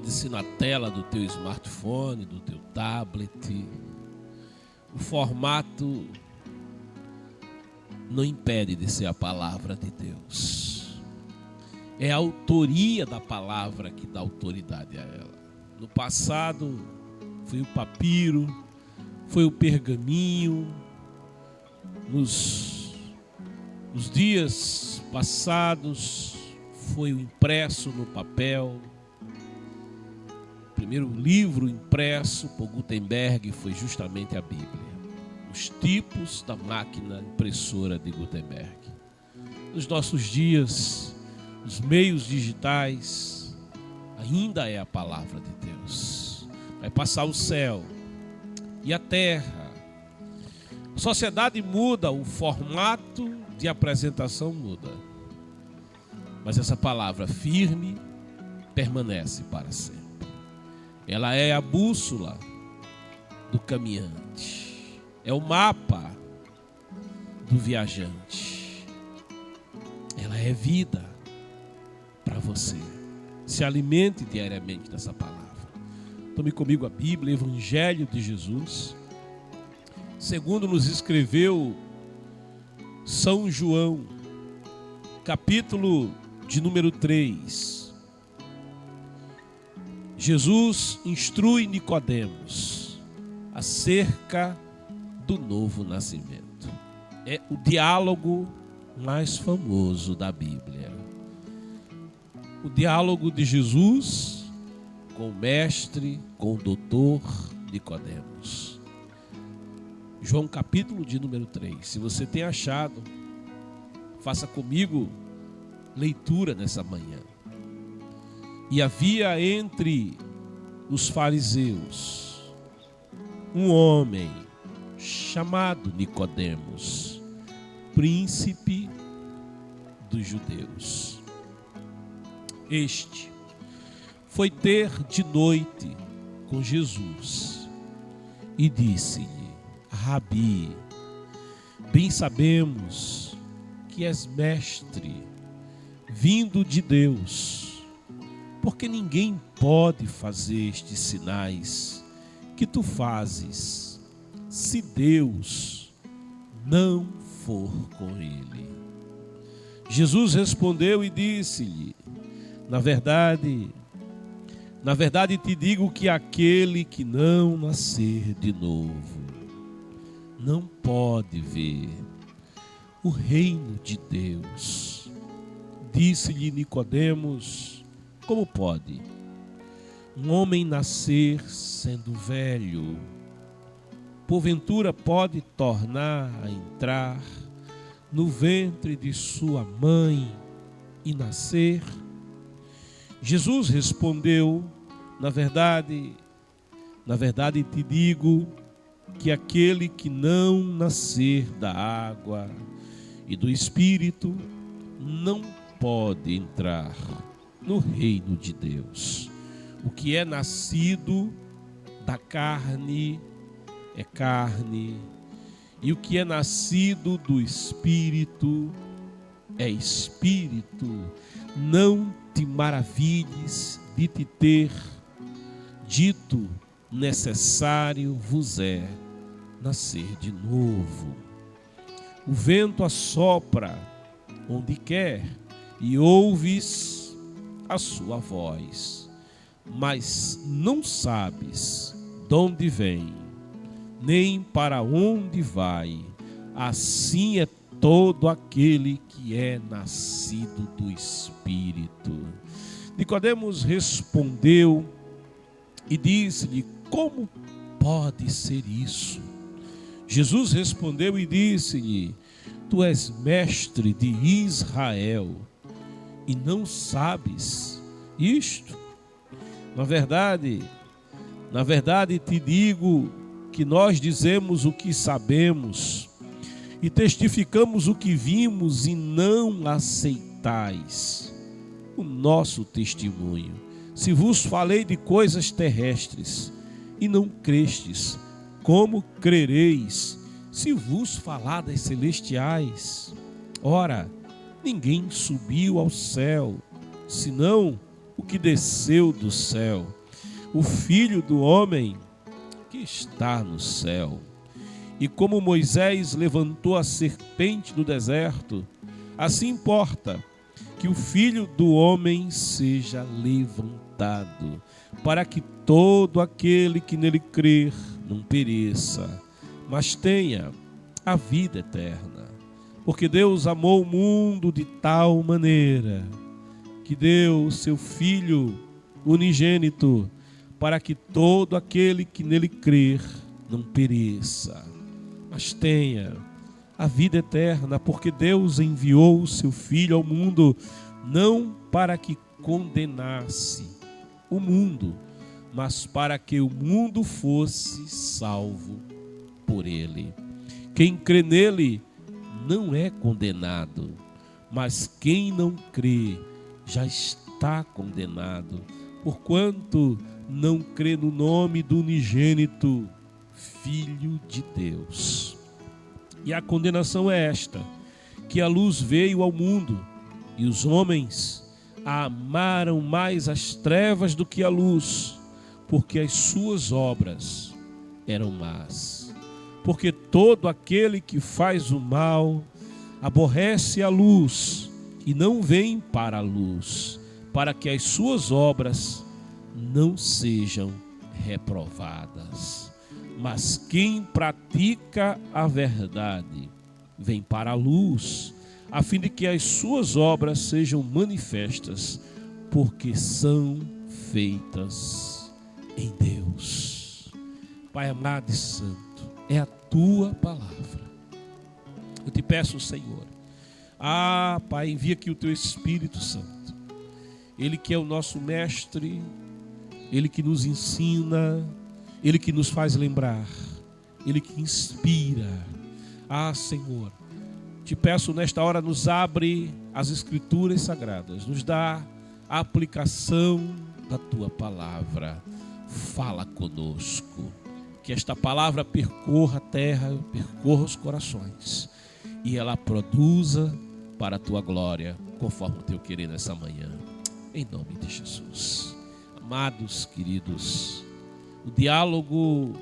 Pode ser na tela do teu smartphone, do teu tablet. O formato não impede de ser a palavra de Deus. É a autoria da palavra que dá autoridade a ela. No passado foi o papiro, foi o pergaminho. Nos dias passados foi o impresso no papel. O primeiro livro impresso por Gutenberg foi justamente a Bíblia. Os tipos da máquina impressora de Gutenberg. Nos nossos dias, os meios digitais ainda é a palavra de Deus. Vai passar o céu e a terra. A sociedade muda, o formato de apresentação muda. Mas essa palavra firme permanece para sempre. Ela é a bússola do caminhante. É o mapa do viajante. Ela é vida para você. Se alimente diariamente dessa palavra. Tome comigo a Bíblia, Evangelho de Jesus. Segundo nos escreveu São João, capítulo de número 3. Jesus instrui Nicodemos acerca do novo nascimento. É o diálogo mais famoso da Bíblia. O diálogo de Jesus com o mestre, com o doutor Nicodemos. João capítulo de número 3. Se você tem achado, faça comigo leitura nessa manhã. E havia entre os fariseus um homem chamado Nicodemos, príncipe dos judeus. Este foi ter de noite com Jesus e disse-lhe: Rabi, bem sabemos que és mestre, vindo de Deus, porque ninguém pode fazer estes sinais que tu fazes, se Deus não for com ele. Jesus respondeu e disse-lhe: Na verdade te digo que aquele que não nascer de novo não pode ver o reino de Deus. Disse-lhe Nicodemos: Como pode um homem nascer sendo velho? Porventura pode tornar a entrar no ventre de sua mãe e nascer? Jesus respondeu: Na verdade te digo que aquele que não nascer da água e do Espírito não pode entrar no reino de Deus. O que é nascido da carne é carne, e o que é nascido do Espírito é espírito. Não te maravilhes de te ter dito: necessário vos é nascer de novo. O vento assopra onde quer e ouves a sua voz, mas não sabes de onde vem, nem para onde vai. Assim é todo aquele que é nascido do Espírito. Nicodemos respondeu e disse-lhe: Como pode ser isso? Jesus respondeu e disse-lhe: Tu és mestre de Israel e não sabes isto? Na verdade te digo que nós dizemos o que sabemos e testificamos o que vimos, e não aceitais o nosso testemunho. Se vos falei de coisas terrestres e não crestes, como crereis se vos falar das celestiais? Ora, ninguém subiu ao céu, senão o que desceu do céu, o Filho do homem que está no céu. E como Moisés levantou a serpente do deserto, assim importa que o Filho do homem seja levantado, para que todo aquele que nele crer não pereça, mas tenha a vida eterna. Porque Deus amou o mundo de tal maneira que deu seu Filho unigênito, para que todo aquele que nele crer não pereça, mas tenha a vida eterna. Porque Deus enviou o seu Filho ao mundo, não para que condenasse o mundo, mas para que o mundo fosse salvo por ele. Quem crê nele não é condenado, mas quem não crê já está condenado, porquanto não crê no nome do unigênito Filho de Deus. E a condenação é esta, que a luz veio ao mundo, e os homens amaram mais as trevas do que a luz, porque as suas obras eram más. Porque todo aquele que faz o mal aborrece a luz e não vem para a luz, para que as suas obras não sejam reprovadas. Mas quem pratica a verdade vem para a luz, a fim de que as suas obras sejam manifestas, porque são feitas em Deus. Pai amado e santo, é a tua palavra. Eu te peço, Senhor, Pai, envia aqui o teu Espírito Santo, Ele que é o nosso mestre, Ele que nos ensina, Ele que nos faz lembrar, Ele que inspira. Senhor, te peço nesta hora, nos abre as Escrituras Sagradas, nos dá a aplicação da tua palavra. Fala conosco, que esta palavra percorra a terra, percorra os corações, e ela produza para a tua glória, conforme o teu querer nessa manhã, em nome de Jesus. Amados, queridos, o diálogo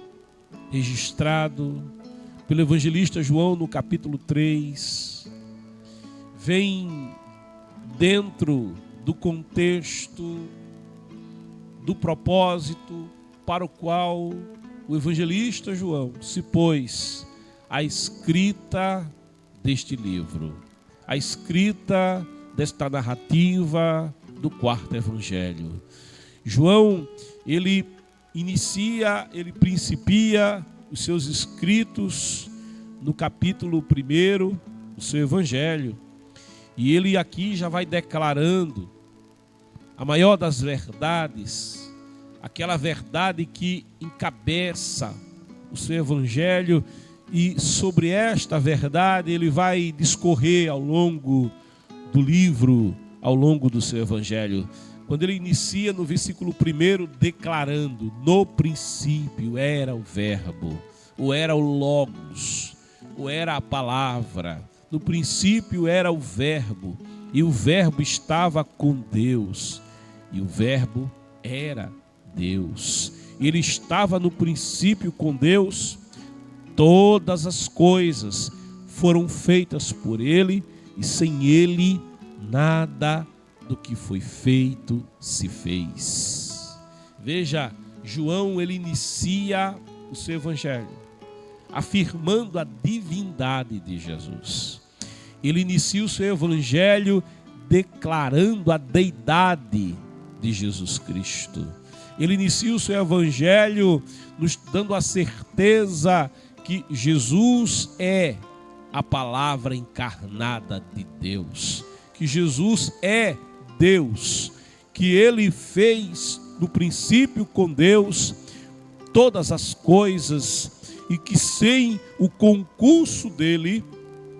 registrado pelo evangelista João no capítulo 3 vem dentro do contexto do propósito para o qual o evangelista João se pôs a escrita deste livro, a escrita desta narrativa do quarto evangelho. João, ele principia os seus escritos no capítulo 1 do seu evangelho, e ele aqui já vai declarando a maior das verdades, aquela verdade que encabeça o seu evangelho, e sobre esta verdade ele vai discorrer ao longo do livro, ao longo do seu evangelho. Quando ele inicia no versículo 1 declarando: no princípio era o verbo, ou era o logos, ou era a palavra. No princípio era o verbo, e o verbo estava com Deus, e o verbo era Deus. Ele estava no princípio com Deus. Todas as coisas foram feitas por ele, e sem ele nada do que foi feito se fez. Veja, João, ele inicia o seu evangelho afirmando a divindade de Jesus. Ele inicia o seu evangelho declarando a deidade de Jesus Cristo. Ele inicia o seu evangelho nos dando a certeza que Jesus é a palavra encarnada de Deus, que Jesus é Deus, que ele fez no princípio com Deus todas as coisas, e que sem o concurso dele,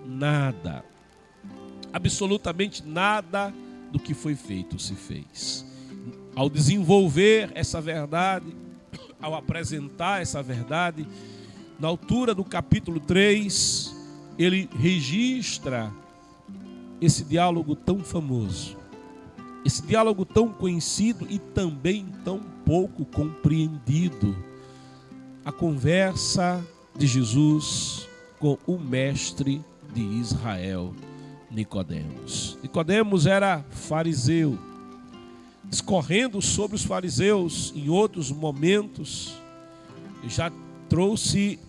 nada, absolutamente nada do que foi feito se fez. Ao desenvolver essa verdade, ao apresentar essa verdade, na altura do capítulo 3, ele registra esse diálogo tão famoso esse diálogo tão conhecido e também tão pouco compreendido. A conversa de Jesus com o mestre de Israel, Nicodemos. Nicodemos era fariseu. Discorrendo sobre os fariseus em outros momentos, já trouxe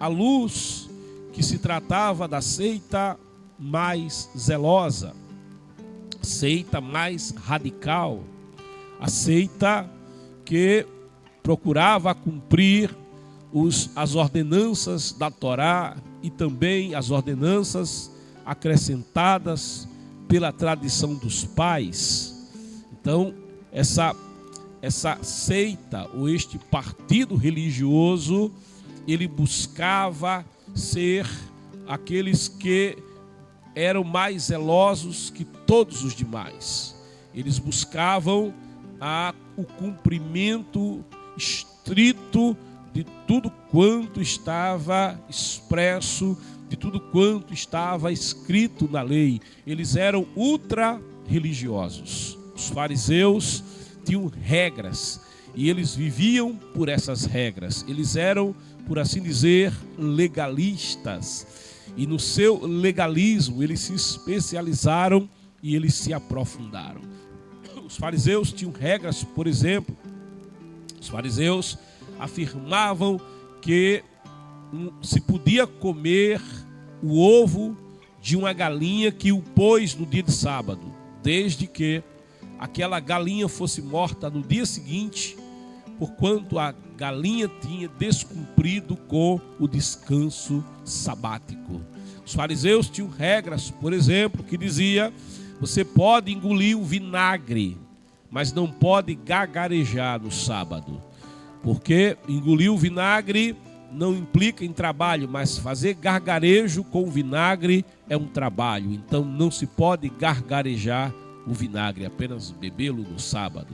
à luz que se tratava da seita mais zelosa, seita mais radical, a seita que procurava cumprir as ordenanças da Torá e também as ordenanças acrescentadas pela tradição dos pais. Então, essa seita ou este partido religioso, ele buscava ser aqueles que eram mais zelosos que todos os demais. Eles buscavam o cumprimento estrito de tudo quanto estava expresso, de tudo quanto estava escrito na lei. Eles eram ultra religiosos. Os fariseus tinham regras e eles viviam por essas regras. Eles eram, por assim dizer, legalistas. E no seu legalismo eles se especializaram e eles se aprofundaram. Os fariseus tinham regras, por exemplo, os fariseus afirmavam que se podia comer o ovo de uma galinha que o pôs no dia de sábado, desde que aquela galinha fosse morta no dia seguinte, porquanto a galinha tinha descumprido com o descanso sabático. Os fariseus tinham regras, por exemplo, que dizia: você pode engolir o vinagre, mas não pode gargarejar no sábado, porque engolir o vinagre não implica em trabalho, mas fazer gargarejo com vinagre é um trabalho. Então não se pode gargarejar o vinagre, apenas bebê-lo no sábado.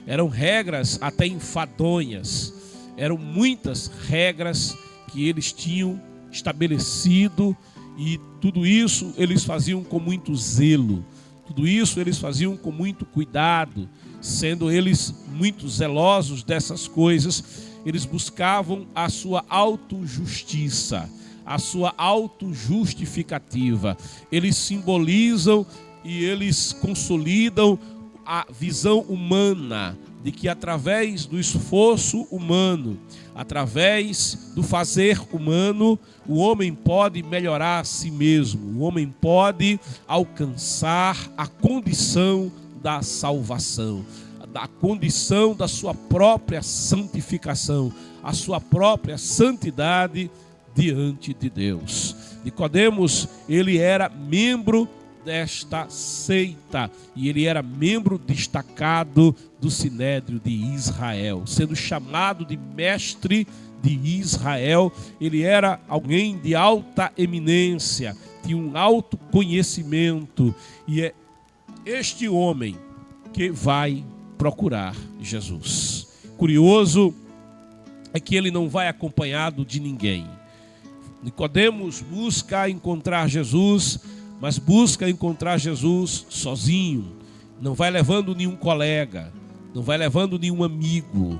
Eram regras até enfadonhas, eram muitas regras que eles tinham estabelecido, e tudo isso eles faziam com muito zelo, tudo isso eles faziam com muito cuidado, sendo eles muito zelosos dessas coisas. Eles buscavam a sua autojustiça, a sua autojustificativa. Eles simbolizam e eles consolidam a visão humana de que através do esforço humano, através do fazer humano, o homem pode melhorar a si mesmo, o homem pode alcançar a condição da salvação, da condição da sua própria santificação, a sua própria santidade diante de Deus. Nicodemos, ele era membro desta seita e ele era membro destacado do Sinédrio de Israel, sendo chamado de mestre de Israel. Ele era alguém de alta eminência, tinha um alto conhecimento, e é este homem que vai procurar Jesus. Curioso é que ele não vai acompanhado de ninguém. Nicodemos busca encontrar Jesus, mas busca encontrar Jesus sozinho. Não vai levando nenhum colega, não vai levando nenhum amigo.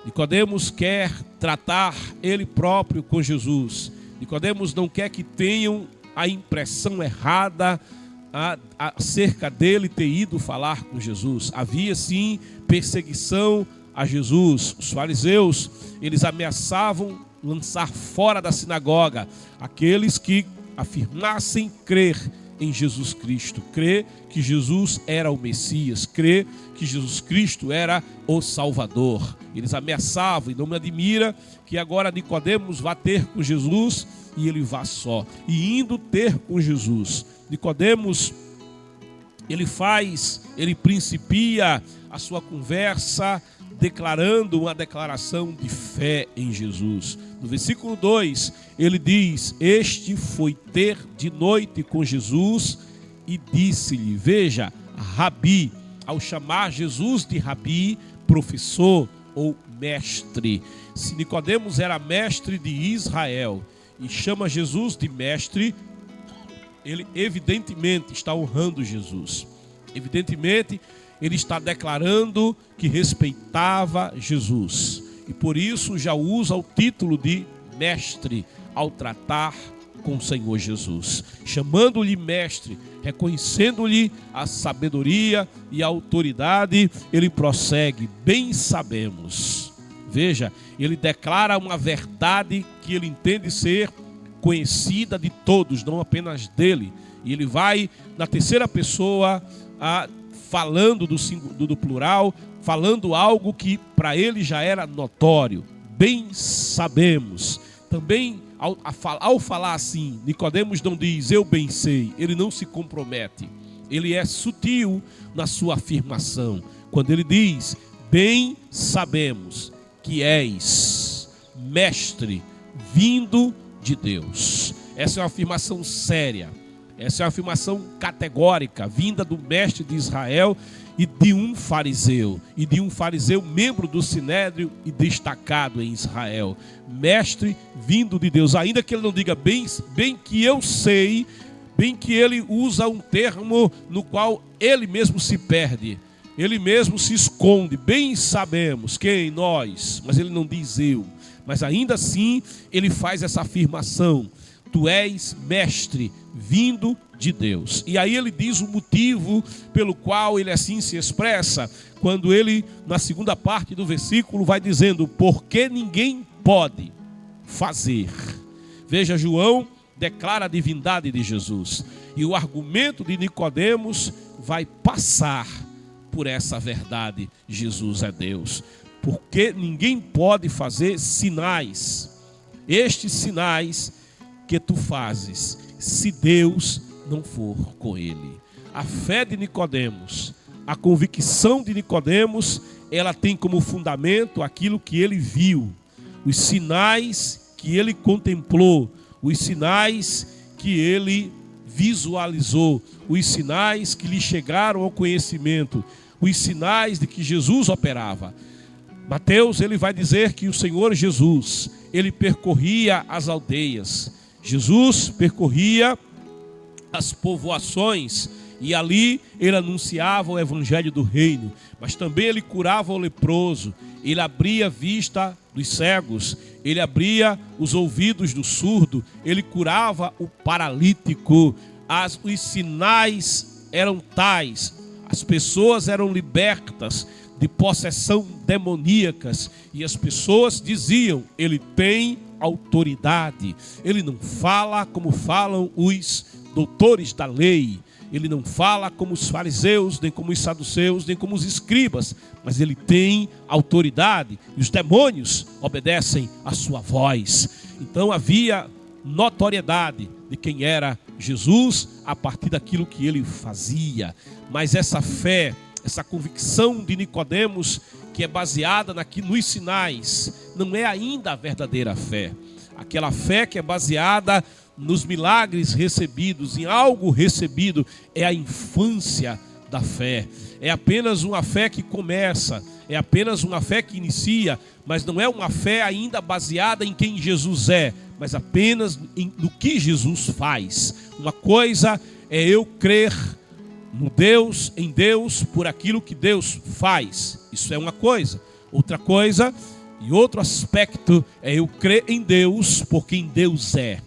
Nicodemos quer tratar ele próprio com Jesus. Nicodemos não quer que tenham a impressão errada acerca dele ter ido falar com Jesus. Havia sim perseguição a Jesus. Os fariseus, eles ameaçavam lançar fora da sinagoga aqueles que afirmassem crer em Jesus Cristo, crer que Jesus era o Messias, crer que Jesus Cristo era o Salvador. Eles ameaçavam, e não me admira que agora Nicodemos vá ter com Jesus e ele vá só. E indo ter com Jesus, Nicodemos, ele principia a sua conversa declarando uma declaração de fé em Jesus. No versículo 2, ele diz: este foi ter de noite com Jesus e disse-lhe, veja, Rabi, ao chamar Jesus de Rabi, professor ou mestre. Se Nicodemos era mestre de Israel e chama Jesus de mestre, ele evidentemente está honrando Jesus. Evidentemente, ele está declarando que respeitava Jesus. E por isso já usa o título de mestre ao tratar com o Senhor Jesus. Chamando-lhe mestre, reconhecendo-lhe a sabedoria e a autoridade, ele prossegue: bem sabemos. Veja, ele declara uma verdade que ele entende ser conhecida de todos, não apenas dele. E ele vai na terceira pessoa, falando do plural, falando algo que para ele já era notório. Bem sabemos. Também, ao falar assim, Nicodemos não diz eu bem sei, ele não se compromete. Ele é sutil na sua afirmação. Quando ele diz, bem sabemos que és mestre vindo de Deus. Essa é uma afirmação séria. Essa é uma afirmação categórica, vinda do mestre de Israel e de um fariseu membro do Sinédrio e destacado em Israel. Mestre vindo de Deus, ainda que ele não diga bem que eu sei, bem que ele usa um termo no qual ele mesmo se perde, ele mesmo se esconde. Bem sabemos, quem? Nós, mas ele não diz eu, mas ainda assim ele faz essa afirmação: tu és mestre vindo de Deus. E aí ele diz o motivo pelo qual ele assim se expressa, quando ele, na segunda parte do versículo, vai dizendo, porque ninguém pode fazer. Veja, João declara a divindade de Jesus, e o argumento de Nicodemos vai passar por essa verdade: Jesus é Deus. Porque ninguém pode fazer sinais, estes sinais que tu fazes, se Deus não for com ele. A fé de Nicodemos, a convicção de Nicodemos, ela tem como fundamento aquilo que ele viu, os sinais que ele contemplou, os sinais que ele visualizou, os sinais que lhe chegaram ao conhecimento, os sinais de que Jesus operava. Mateus, ele vai dizer que o Senhor Jesus, ele percorria as aldeias, Jesus percorria as povoações e ali ele anunciava o evangelho do reino, mas também ele curava o leproso, ele abria a vista dos cegos, ele abria os ouvidos do surdo, ele curava o paralítico. Os sinais eram tais, as pessoas eram libertas de possessão demoníacas e as pessoas diziam, ele tem autoridade. Ele não fala como falam os doutores da lei, ele não fala como os fariseus, nem como os saduceus, nem como os escribas, mas ele tem autoridade e os demônios obedecem à sua voz. Então havia notoriedade de quem era Jesus a partir daquilo que ele fazia. Mas essa fé, essa convicção de Nicodemos, que é baseada nos sinais, não é ainda a verdadeira fé. Aquela fé que é baseada nos milagres recebidos, em algo recebido, é a infância da fé. É apenas uma fé que começa, é apenas uma fé que inicia, mas não é uma fé ainda baseada em quem Jesus é, mas apenas no que Jesus faz. Uma coisa é eu crer no Deus, em Deus, por aquilo que Deus faz. Isso é uma coisa. Outra coisa e outro aspecto é eu crer em Deus por quem Deus é.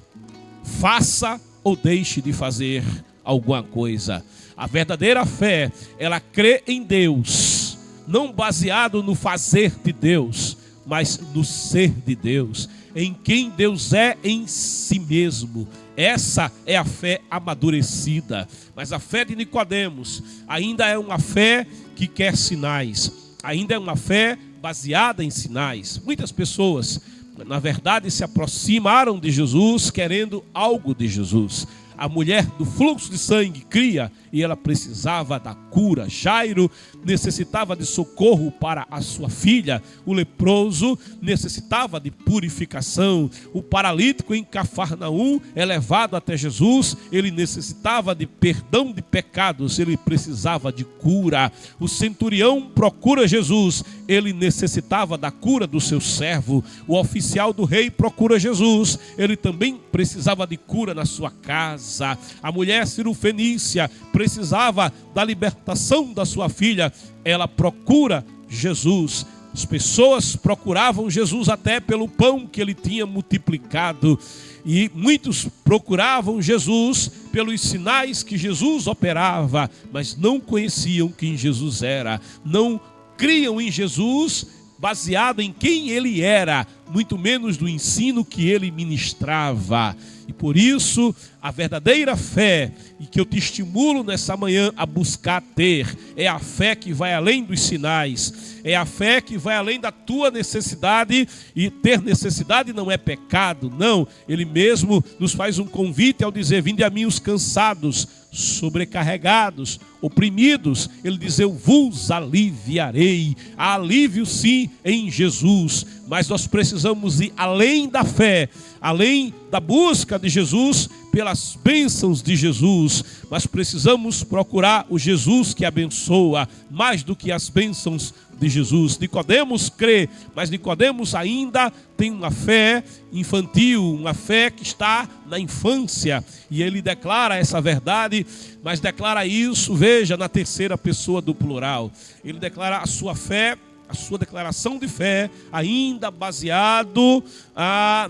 Faça ou deixe de fazer alguma coisa. A verdadeira fé, ela crê em Deus, não baseado no fazer de Deus, mas no ser de Deus, em quem Deus é em si mesmo. Essa é a fé amadurecida. Mas a fé de Nicodemos ainda é uma fé que quer sinais, ainda é uma fé baseada em sinais. Muitas pessoas, na verdade, se aproximaram de Jesus querendo algo de Jesus. A mulher do fluxo de sangue cria e ela precisava da cura. Jairo necessitava de socorro para a sua filha. O leproso necessitava de purificação. O paralítico em Cafarnaum é levado até Jesus. Ele necessitava de perdão de pecados. Ele precisava de cura. O centurião procura Jesus. Ele necessitava da cura do seu servo. O oficial do rei procura Jesus. Ele também precisava de cura na sua casa. casa. A mulher cirofenícia precisava da libertação da sua filha. Ela procura Jesus. As pessoas procuravam Jesus até pelo pão que ele tinha multiplicado. E muitos procuravam Jesus pelos sinais que Jesus operava, mas não conheciam quem Jesus era. Não criam em Jesus baseado em quem ele era, muito menos do ensino que ele ministrava. E por isso, a verdadeira fé, e que eu te estimulo nessa manhã a buscar ter, é a fé que vai além dos sinais, é a fé que vai além da tua necessidade. E ter necessidade não é pecado, não. Ele mesmo nos faz um convite ao dizer: vinde a mim os cansados, sobrecarregados, oprimidos. Ele diz: eu vos aliviarei. Há alívio sim em Jesus, mas nós precisamos ir além da fé, além da busca de Jesus, pelas bênçãos de Jesus. Mas precisamos procurar o Jesus que abençoa, mais do que as bênçãos de Jesus. Nicodemos crê, mas Nicodemos ainda tem uma fé infantil, uma fé que está na infância, e ele declara essa verdade, mas declara isso, veja, na terceira pessoa do plural. Ele declara a sua fé, a sua declaração de fé, ainda baseado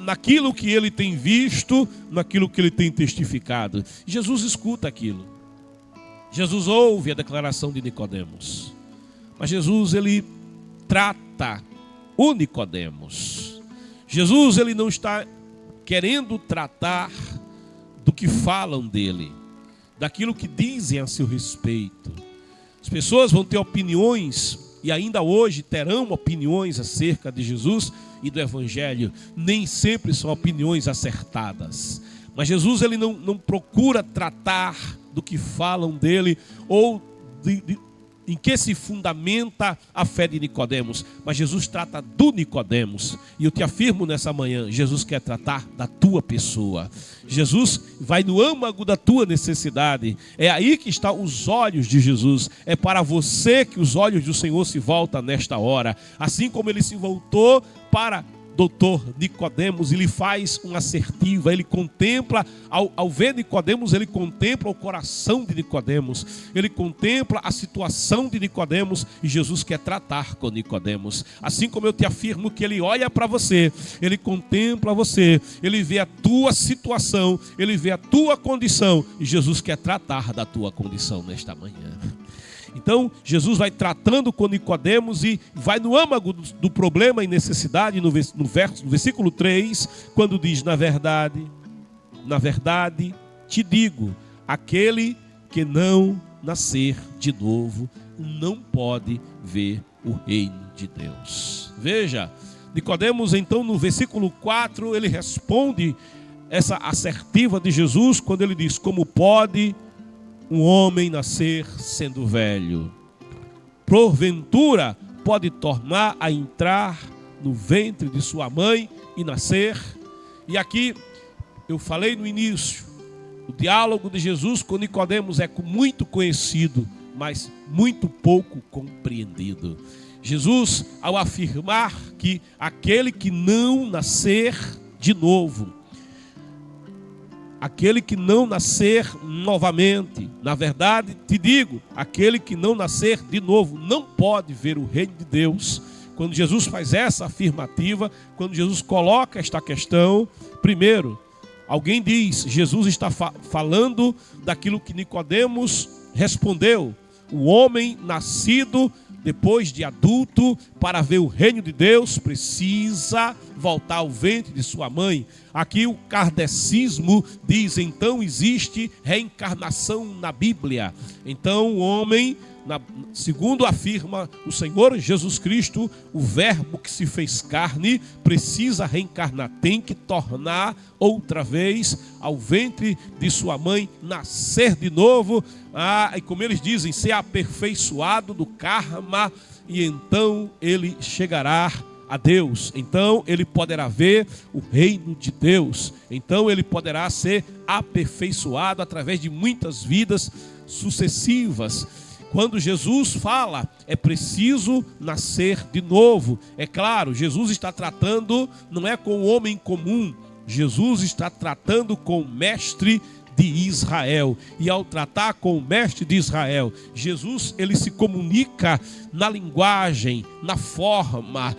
naquilo que ele tem visto, naquilo que ele tem testificado. Jesus escuta aquilo. Jesus ouve a declaração de Nicodemos. Mas Jesus, ele trata o Nicodemos. Jesus, ele não está querendo tratar do que falam dele, daquilo que dizem a seu respeito. As pessoas vão ter opiniões, e ainda hoje terão opiniões acerca de Jesus e do Evangelho. Nem sempre são opiniões acertadas. Mas Jesus, ele não procura tratar do que falam dele, ou em que se fundamenta a fé de Nicodemos. Mas Jesus trata do Nicodemos. E eu te afirmo nessa manhã, Jesus quer tratar da tua pessoa. Jesus vai no âmago da tua necessidade. É aí que estão os olhos de Jesus. É para você que os olhos do Senhor se voltam nesta hora. Assim como ele se voltou para doutor Nicodemos, ele faz uma assertiva, ele contempla, ao ver Nicodemos, ele contempla o coração de Nicodemos, ele contempla a situação de Nicodemos, e Jesus quer tratar com Nicodemos. Assim como eu te afirmo que ele olha para você, ele contempla você, ele vê a tua situação, ele vê a tua condição, e Jesus quer tratar da tua condição nesta manhã. Então, Jesus vai tratando com Nicodemos e vai no âmago do problema e necessidade, no versículo 3, quando diz: na verdade, te digo, aquele que não nascer de novo não pode ver o reino de Deus. Veja, Nicodemos, então, no versículo 4, ele responde essa assertiva de Jesus, quando ele diz: como pode um homem nascer sendo velho? Porventura pode tornar a entrar no ventre de sua mãe e nascer? E aqui eu falei no início, o diálogo de Jesus com Nicodemos é muito conhecido, mas muito pouco compreendido. Jesus, ao afirmar que aquele que não nascer de novo, aquele que não nascer novamente, na verdade te digo, aquele que não nascer de novo não pode ver o reino de Deus. Quando Jesus faz essa afirmativa, quando Jesus coloca esta questão, primeiro, alguém diz: Jesus está falando daquilo que Nicodemos respondeu. O homem nascido depois de adulto, para ver o reino de Deus, precisa voltar ao ventre de sua mãe. Aqui o kardecismo diz: então existe reencarnação na Bíblia. Então o homem, segundo afirma o Senhor Jesus Cristo, o verbo que se fez carne, precisa reencarnar, tem que tornar outra vez ao ventre de sua mãe, nascer de novo, e como eles dizem, ser aperfeiçoado do karma, e então ele chegará a Deus. Então ele poderá ver o reino de Deus. Então ele poderá ser aperfeiçoado através de muitas vidas sucessivas. Quando Jesus fala, é preciso nascer de novo. É claro, Jesus está tratando, não é com o homem comum. Jesus está tratando com o mestre de Israel. E ao tratar com o mestre de Israel, Jesus, ele se comunica na linguagem, na forma,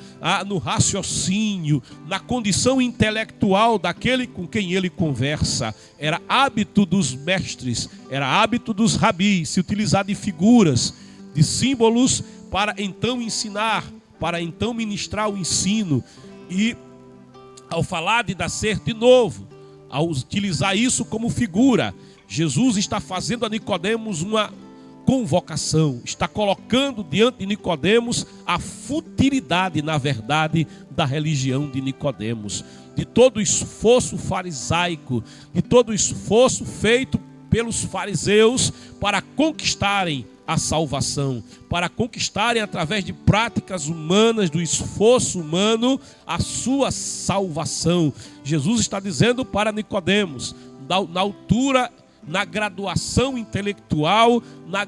no raciocínio, na condição intelectual daquele com quem ele conversa. Era hábito dos mestres, era hábito dos rabis se utilizar de figuras, de símbolos para então ensinar, para então ministrar o ensino. E ao falar de nascer de novo, ao utilizar isso como figura, Jesus está fazendo a Nicodemos uma convocação, está colocando diante de Nicodemos a futilidade, na verdade, da religião de Nicodemos, de todo o esforço farisaico, de todo o esforço feito pelos fariseus para conquistarem a salvação, para conquistarem através de práticas humanas, do esforço humano, a sua salvação. Jesus está dizendo para Nicodemos, na altura, na graduação intelectual, na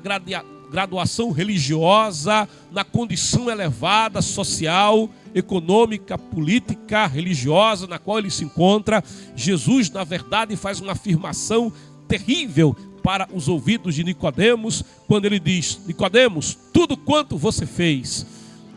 graduação religiosa, na condição elevada, social, econômica, política, religiosa, na qual ele se encontra, Jesus, na verdade, faz uma afirmação terrível para os ouvidos de Nicodemos, quando ele diz: Nicodemos, tudo quanto você fez,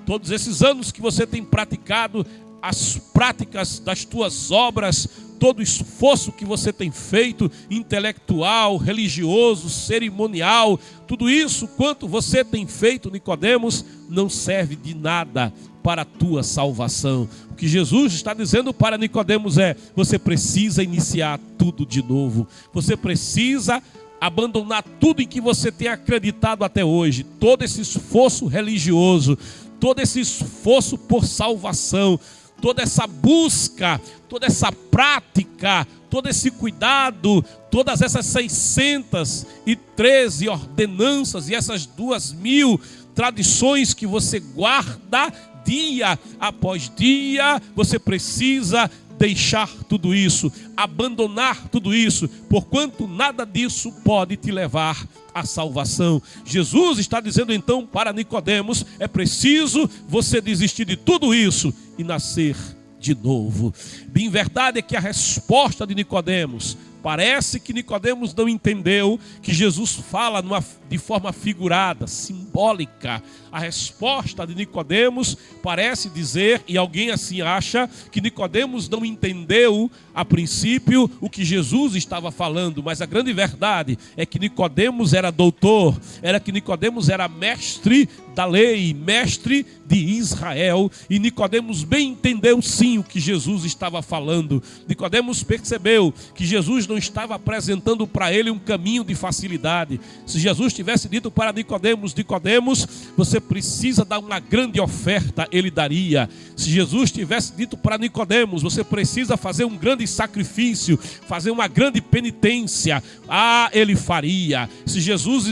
todos esses anos que você tem praticado as práticas das tuas obras, todo o esforço que você tem feito, intelectual, religioso, cerimonial, tudo isso quanto você tem feito, Nicodemos, não serve de nada para a tua salvação. O que Jesus está dizendo para Nicodemos é: você precisa iniciar tudo de novo, você precisa abandonar tudo em que você tem acreditado até hoje, todo esse esforço religioso, todo esse esforço por salvação, toda essa busca, toda essa prática, todo esse cuidado, todas essas 613 ordenanças e essas 2.000 tradições que você guarda dia após dia, você precisa deixar tudo isso, abandonar tudo isso, porquanto nada disso pode te levar à salvação. Jesus está dizendo então para Nicodemos: é preciso você desistir de tudo isso e nascer de novo. Bem, verdade é que a resposta de Nicodemos, parece que Nicodemos não entendeu que Jesus fala de forma figurada, simbólica. A resposta de Nicodemos parece dizer, e alguém assim acha, que Nicodemos não entendeu a princípio o que Jesus estava falando, mas a grande verdade é que Nicodemos era doutor, era que Nicodemos era mestre da lei, mestre de Israel, e Nicodemos bem entendeu sim o que Jesus estava falando. Nicodemos percebeu que Jesus não estava apresentando para ele um caminho de facilidade. Se Jesus tivesse dito para Nicodemos: Nicodemos, você precisa dar uma grande oferta, ele daria. Se Jesus tivesse dito para Nicodemos: você precisa fazer um grande sacrifício, fazer uma grande penitência, ele faria. Se Jesus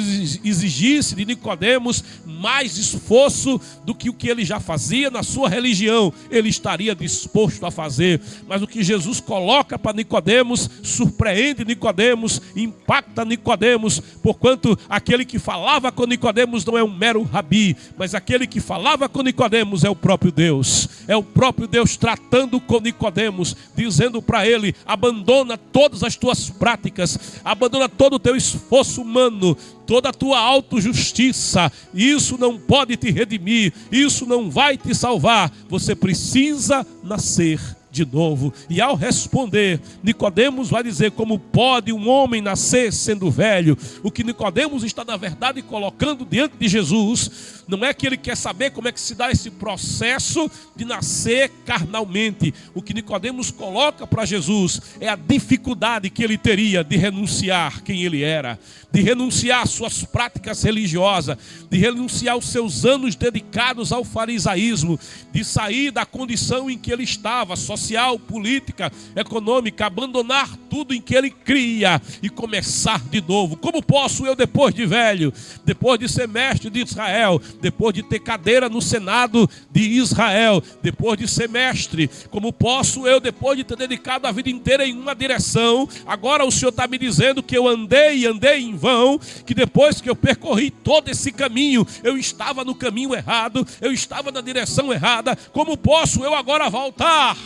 exigisse de Nicodemos mais esforço do que o que ele já fazia na sua religião, ele estaria disposto a fazer. Mas o que Jesus coloca para Nicodemos surpreende Nicodemos, impacta Nicodemos, porquanto aquele que falava com Nicodemos não é um mero rabi, mas aquele que falava com Nicodemos é o próprio Deus. É o próprio Deus tratando com Nicodemos, dizendo para ele: abandona todas as tuas práticas, abandona todo o teu esforço humano, toda a tua autojustiça. Isso não pode te redimir, isso não vai te salvar. Você precisa nascer de novo. E ao responder, Nicodemos vai dizer: como pode um homem nascer sendo velho? O que Nicodemos está na verdade colocando diante de Jesus não é que ele quer saber como é que se dá esse processo de nascer carnalmente. O que Nicodemos coloca para Jesus é a dificuldade que ele teria de renunciar quem ele era, de renunciar às suas práticas religiosas, de renunciar aos seus anos dedicados ao farisaísmo, de sair da condição em que ele estava, social, política, econômica, abandonar tudo em que ele cria e começar de novo. Como posso eu, depois de velho, depois de ser mestre de Israel, depois de ter cadeira no Senado de Israel, depois de ser mestre, como posso eu, depois de ter dedicado a vida inteira em uma direção, agora o Senhor está me dizendo que eu andei em vão, que depois que eu percorri todo esse caminho, eu estava no caminho errado, eu estava na direção errada. Como posso eu agora voltar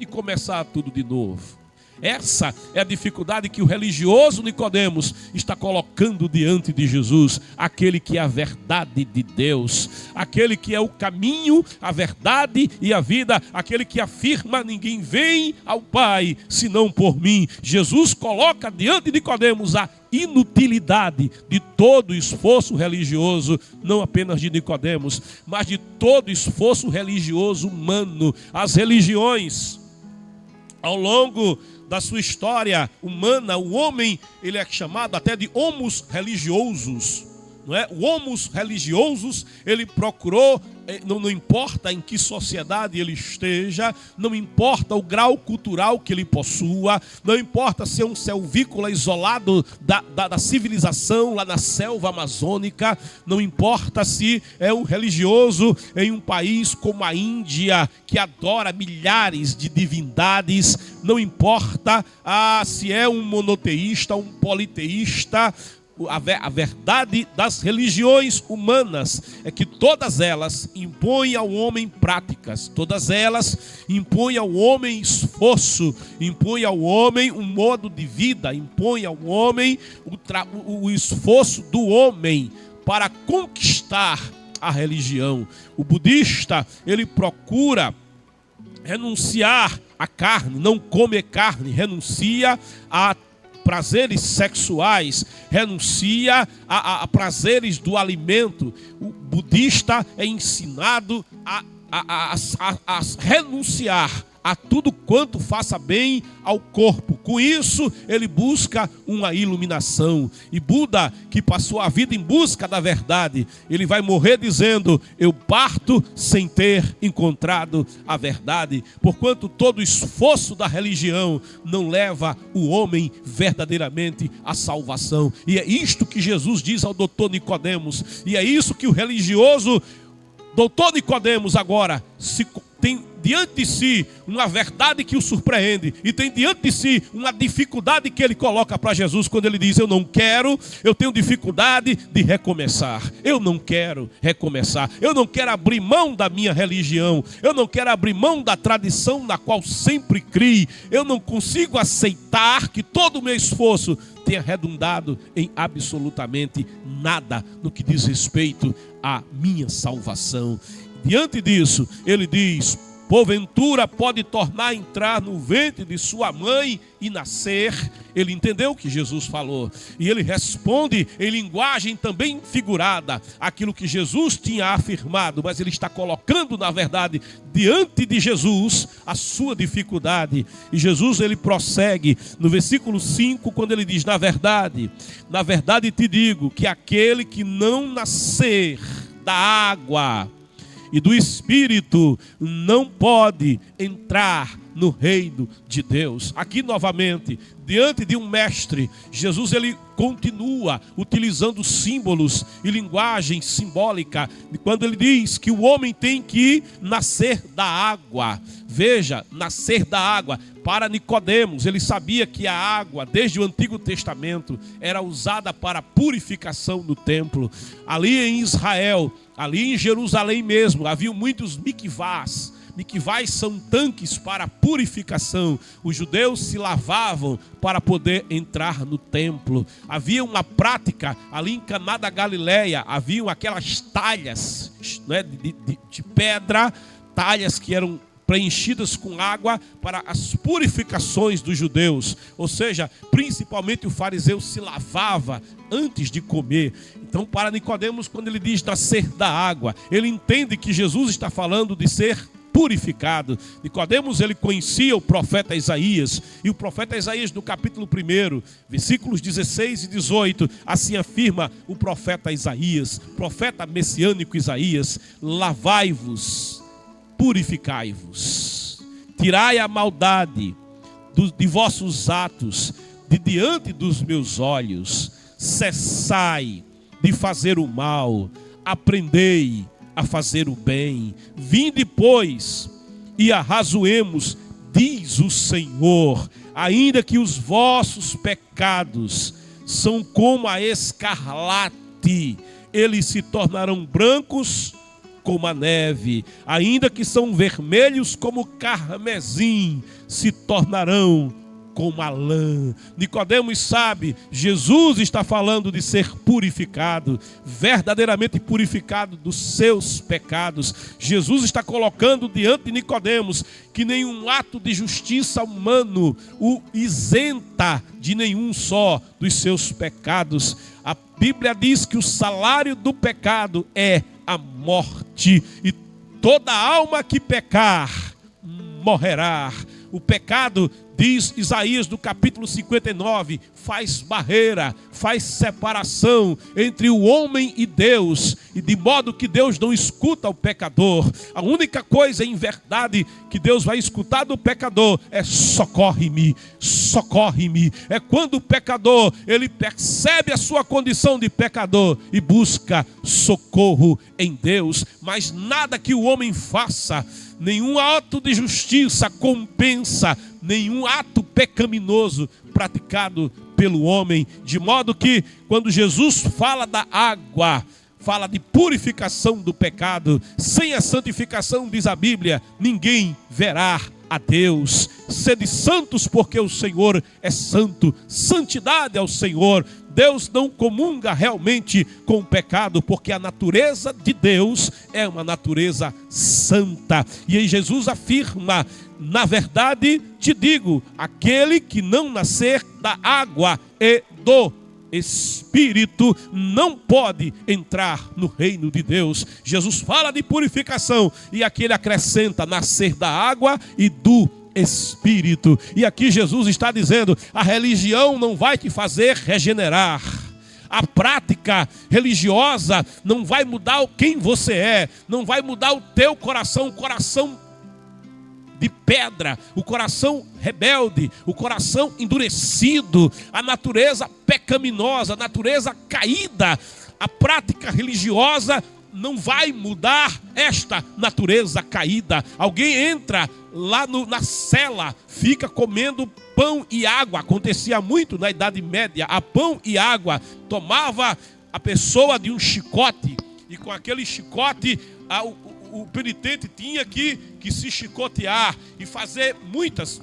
e começar tudo de novo? Essa é a dificuldade que o religioso Nicodemos está colocando diante de Jesus, aquele que é a verdade de Deus, aquele que é o caminho, a verdade e a vida, aquele que afirma: ninguém vem ao Pai senão por mim. Jesus coloca diante de Nicodemos a inutilidade de todo esforço religioso, não apenas de Nicodemos, mas de todo esforço religioso humano. As religiões, ao longo da sua história humana, o homem, ele é chamado até de homos religiosos, não é? O homos religiosos, ele procurou, não importa em que sociedade ele esteja, não importa o grau cultural que ele possua, não importa se é um selvícola isolado da civilização lá na selva amazônica, não importa se é um religioso em um país como a Índia, que adora milhares de divindades, não importa se é um monoteísta, um politeísta. A verdade das religiões humanas é que todas elas impõem ao homem práticas, todas elas impõem ao homem esforço, impõem ao homem um modo de vida, impõem ao homem o esforço do homem para conquistar a religião. O budista, ele procura renunciar à carne, não comer carne, renuncia a prazeres sexuais, renuncia a prazeres do alimento. O budista é ensinado a renunciar a tudo quanto faça bem ao corpo. Com isso, ele busca uma iluminação. E Buda, que passou a vida em busca da verdade, ele vai morrer dizendo: eu parto sem ter encontrado a verdade. Porquanto todo esforço da religião não leva o homem verdadeiramente à salvação. E é isto que Jesus diz ao doutor Nicodemos. E é isso que o religioso doutor Nicodemos agora tem diante de si uma verdade que o surpreende, e tem diante de si uma dificuldade que ele coloca para Jesus quando ele diz: eu não quero, eu tenho dificuldade de recomeçar, eu não quero recomeçar, eu não quero abrir mão da minha religião, eu não quero abrir mão da tradição na qual sempre criei, eu não consigo aceitar que todo o meu esforço tenha redundado em absolutamente nada no que diz respeito à minha salvação. Diante disso, ele diz: porventura pode tornar a entrar no ventre de sua mãe e nascer? Ele entendeu o que Jesus falou, e ele responde em linguagem também figurada aquilo que Jesus tinha afirmado, mas ele está colocando, na verdade, diante de Jesus a sua dificuldade. E Jesus, ele prossegue no versículo 5, quando ele diz: na verdade te digo que aquele que não nascer da água e do Espírito não pode entrar no reino de Deus. Aqui novamente, diante de um mestre, Jesus, ele continua utilizando símbolos e linguagem simbólica, quando ele diz que o homem tem que nascer da água. Veja, nascer da água. Para Nicodemos, ele sabia que a água, desde o Antigo Testamento, era usada para purificação no templo. Ali em Israel, ali em Jerusalém mesmo, havia muitos mikvás. Mikvás são tanques para purificação. Os judeus se lavavam para poder entrar no templo. Havia uma prática ali em Caná da Galileia. Haviam aquelas talhas, né, de pedra, talhas que eram preenchidas com água para as purificações dos judeus. Ou seja, principalmente o fariseu se lavava antes de comer. Então, para Nicodemos, quando ele diz nascer da água, ele entende que Jesus está falando de ser purificado. Nicodemos, ele conhecia o profeta Isaías, e o profeta Isaías, no capítulo 1, versículos 16 e 18, assim afirma o profeta Isaías, profeta messiânico Isaías: lavai-vos, purificai-vos, tirai a maldade de vossos atos de diante dos meus olhos, cessai de fazer o mal, aprendei a fazer o bem, vinde, pois, e arrazoemos, diz o Senhor, ainda que os vossos pecados são como a escarlate, eles se tornarão brancos como a neve, ainda que são vermelhos como carmesim, se tornarão como a lã. Nicodemos sabe, Jesus está falando de ser purificado, verdadeiramente purificado dos seus pecados. Jesus está colocando diante de Nicodemos que nenhum ato de justiça humano o isenta de nenhum só dos seus pecados. A Bíblia diz que o salário do pecado é a morte, e toda alma que pecar morrerá. O pecado, diz Isaías do capítulo 59, faz barreira, faz separação entre o homem e Deus, e de modo que Deus não escuta o pecador. A única coisa em verdade que Deus vai escutar do pecador é socorre-me, socorre-me. É quando o pecador, ele percebe a sua condição de pecador e busca socorro em Deus. Mas nada que o homem faça, nenhum ato de justiça compensa nenhum ato pecaminoso praticado pelo homem. De modo que quando Jesus fala da água, fala de purificação do pecado. Sem a santificação, diz a Bíblia, ninguém verá a Deus. Sede santos, porque o Senhor é santo. Santidade ao Senhor. Deus não comunga realmente com o pecado, porque a natureza de Deus é uma natureza santa. E aí Jesus afirma: na verdade te digo, aquele que não nascer da água e do Espírito não pode entrar no reino de Deus. Jesus fala de purificação e aqui ele acrescenta: nascer da água e do Espírito. E aqui Jesus está dizendo: a religião não vai te fazer regenerar. A prática religiosa não vai mudar quem você é, não vai mudar o teu coração, o coração de pedra, o coração rebelde, o coração endurecido, a natureza pecaminosa, a natureza caída. A prática religiosa não vai mudar esta natureza caída. Alguém entra lá na cela, fica comendo pão e água. Acontecia muito na Idade Média, a pão e água. Tomava a pessoa de um chicote, e com aquele chicote o penitente tinha que se chicotear e fazer muitas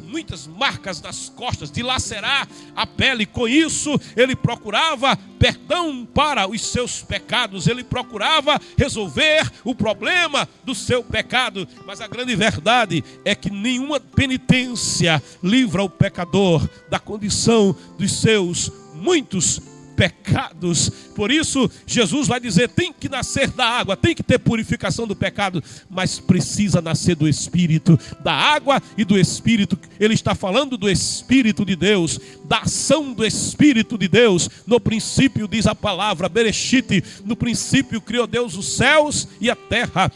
marcas nas costas, dilacerar a pele. Com isso ele procurava perdão para os seus pecados, ele procurava resolver o problema do seu pecado. Mas a grande verdade é que nenhuma penitência livra o pecador da condição dos seus muitos pecados. Por isso Jesus vai dizer: tem que nascer da água, tem que ter purificação do pecado, mas precisa nascer do Espírito, da água e do Espírito. Ele está falando do Espírito de Deus, da ação do Espírito de Deus. No princípio, diz a palavra, Bereshit, no princípio criou Deus os céus e a terra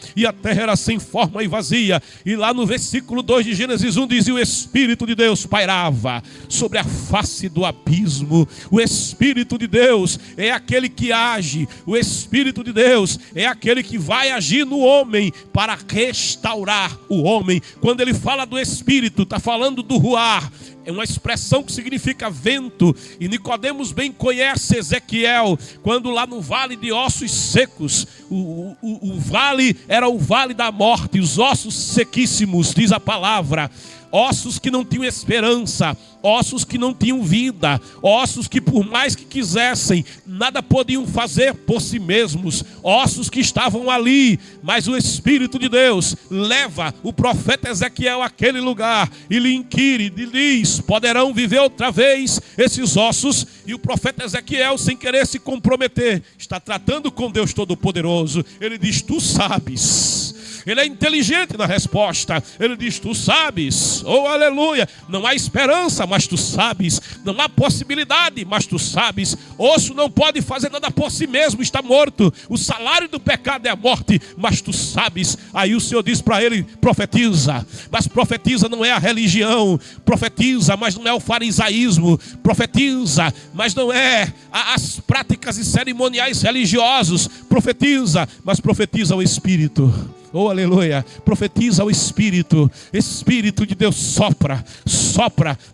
era sem forma e vazia. E lá no versículo 2 de Gênesis 1 diz: e o Espírito de Deus pairava sobre a face do abismo. O Espírito de Deus é aquele que age, o Espírito de Deus é aquele que vai agir no homem para restaurar o homem. Quando ele fala do Espírito, está falando do ruar, é uma expressão que significa vento. E Nicodemos bem conhece Ezequiel, quando lá no vale de ossos secos, o vale era o vale da morte, os ossos sequíssimos, diz a palavra. Ossos que não tinham esperança, ossos que não tinham vida, ossos que por mais que quisessem, nada podiam fazer por si mesmos, ossos que estavam ali. Mas o Espírito de Deus leva o profeta Ezequiel àquele lugar e lhe inquire, lhe diz: poderão viver outra vez esses ossos? E o profeta Ezequiel, sem querer se comprometer, está tratando com Deus Todo-Poderoso. Ele diz: tu sabes. Ele é inteligente na resposta. Ele diz: tu sabes, oh aleluia, não há esperança, mas tu sabes, não há possibilidade, mas tu sabes. Osso não pode fazer nada por si mesmo, está morto. O salário do pecado é a morte, mas tu sabes. Aí o Senhor diz para ele: profetiza. Mas profetiza não é a religião, profetiza, mas não é o farisaísmo, profetiza, mas não é as práticas e cerimoniais religiosos, profetiza, mas profetiza o Espírito. Oh, aleluia. Profetiza o Espírito. Espírito de Deus sopra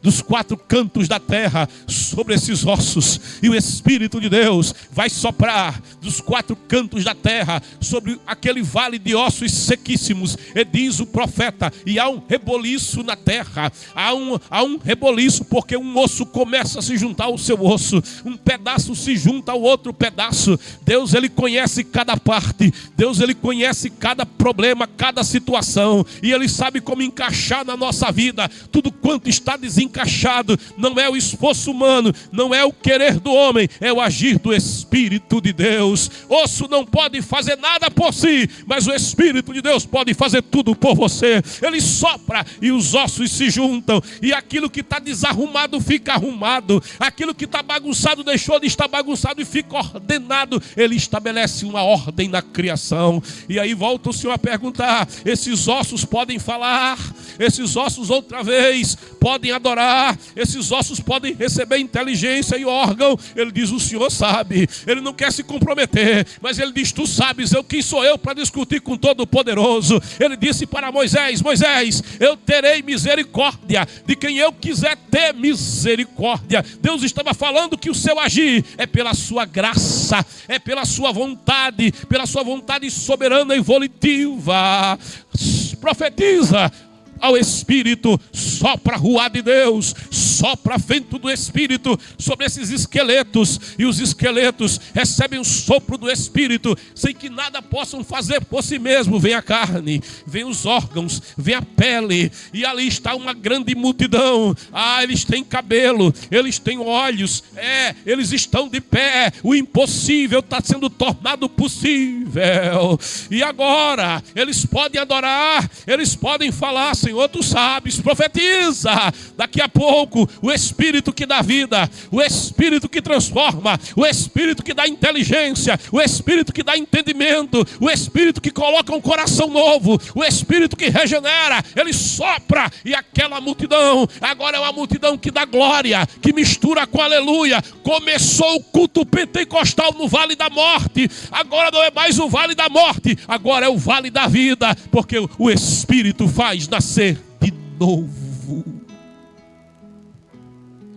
dos quatro cantos da terra sobre esses ossos. E o Espírito de Deus vai soprar dos quatro cantos da terra sobre aquele vale de ossos sequíssimos. E diz o profeta, e há um reboliço na terra. Há um reboliço, porque um osso começa a se juntar ao seu osso. Um pedaço se junta ao outro pedaço. Deus, Ele conhece cada parte. Deus, Ele conhece cada problema, cada situação. E Ele sabe como encaixar na nossa vida tudo quanto está desencaixado. Não é o esforço humano, não é o querer do homem, é o agir do Espírito de Deus. Osso não pode fazer nada por si, mas o Espírito de Deus pode fazer tudo por você. Ele sopra e os ossos se juntam, e aquilo que está desarrumado fica arrumado, aquilo que está bagunçado deixou de estar bagunçado e fica ordenado. Ele estabelece uma ordem na criação. E aí volta o Senhor a perguntar: esses ossos podem falar? Esses ossos outra vez podem adorar? Esses ossos podem receber inteligência e órgão? Ele diz: o Senhor sabe. Ele não quer se comprometer, mas ele diz: tu sabes. Quem sou eu para discutir com Todo-Poderoso? Ele disse para Moisés: Moisés, eu terei misericórdia de quem eu quiser ter misericórdia. Deus estava falando que o seu agir é pela sua graça, é pela sua vontade soberana e volitiva. Profetiza ao Espírito, sopra a ruá de Deus, sopra vento do Espírito sobre esses esqueletos, e os esqueletos recebem o sopro do Espírito, sem que nada possam fazer por si mesmo. Vem a carne, vem os órgãos, vem a pele, e ali está uma grande multidão. Eles têm cabelo, eles têm olhos, eles estão de pé. O impossível está sendo tornado possível, e agora eles podem adorar, eles podem falar: Senhor, tu sabes. Profetiza. Daqui a pouco o Espírito que dá vida, o Espírito que transforma, o Espírito que dá inteligência, o Espírito que dá entendimento, o Espírito que coloca um coração novo, o Espírito que regenera, ele sopra, e aquela multidão agora é uma multidão que dá glória, que mistura com aleluia. Começou o culto pentecostal no vale da morte, agora não é mais o vale da morte, agora é o vale da vida, porque o Espírito faz nascer de novo.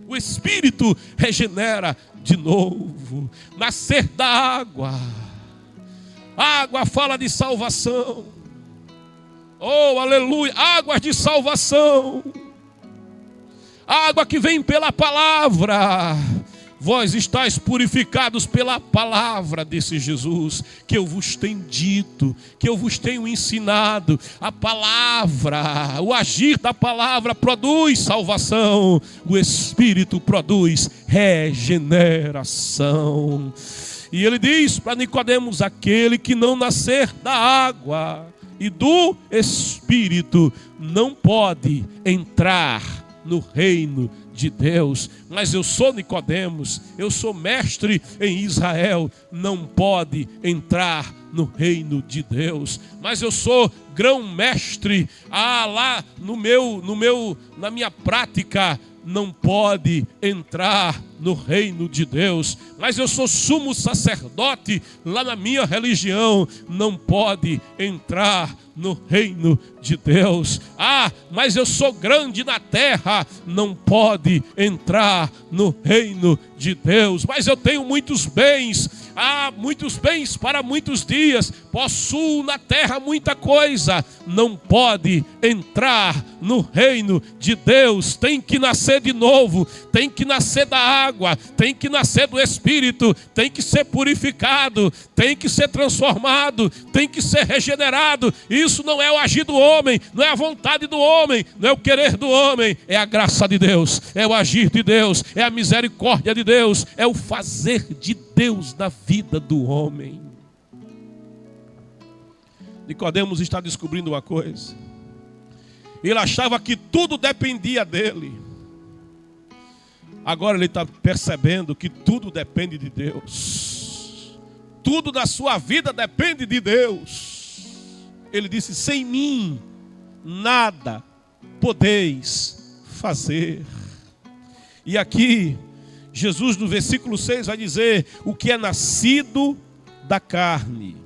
O Espírito regenera de novo. Nascer da água. A água fala de salvação. Oh, aleluia. Águas de salvação. Água que vem pela palavra. Vós estáis purificados pela palavra, disse Jesus, que eu vos tenho dito, que eu vos tenho ensinado. A palavra, o agir da palavra produz salvação. O Espírito produz regeneração. E ele diz para Nicodemos: aquele que não nascer da água e do Espírito não pode entrar no reino de Deus. Mas eu sou Nicodemos, eu sou mestre em Israel, não pode entrar no reino de Deus. Mas eu sou grão-mestre, lá na minha prática, não pode entrar no reino de Deus. Mas eu sou sumo sacerdote, lá na minha religião, não pode entrar no reino de Deus. Mas eu sou grande na terra, não pode entrar no reino de Deus. Mas eu tenho muitos bens, muitos bens para muitos dias, possuo na terra muita coisa, não pode entrar no reino de Deus. Tem que nascer de novo, tem que nascer da água, tem que nascer do Espírito, tem que ser purificado, tem que ser transformado, tem que ser regenerado. Isso não é o agir do homem, não é a vontade do homem, não é o querer do homem, é a graça de Deus, é o agir de Deus, é a misericórdia de Deus, é o fazer de Deus na vida do homem. Nicodemos está descobrindo uma coisa. Ele achava que tudo dependia dele. Agora ele está percebendo que tudo depende de Deus. Tudo da sua vida depende de Deus. Ele disse: sem mim nada podeis fazer. E aqui Jesus, no versículo 6, vai dizer: o que é nascido da carne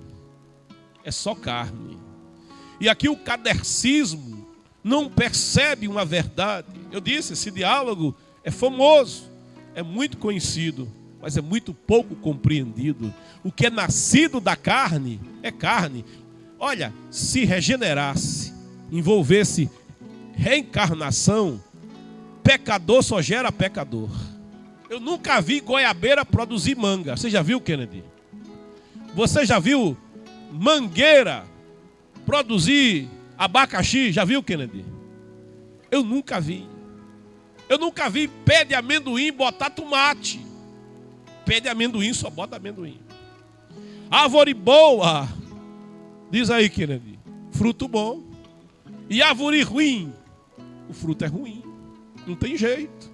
é só carne, E aqui o cadercismo não percebe uma verdade. Eu disse, esse diálogo é famoso, é muito conhecido, mas é muito pouco compreendido. O que é nascido da carne é carne. Olha, se regenerasse, envolvesse reencarnação, pecador só gera pecador. Eu nunca vi goiabeira produzir manga. Você já viu, Kennedy? Você já viu mangueira produzir abacaxi? Já viu, Kennedy? Eu nunca vi. Eu nunca vi pé de amendoim botar tomate. Pé de amendoim só bota amendoim. Árvore boa, diz aí, Kennedy, fruto bom. E árvore ruim, o fruto é ruim. Não tem jeito.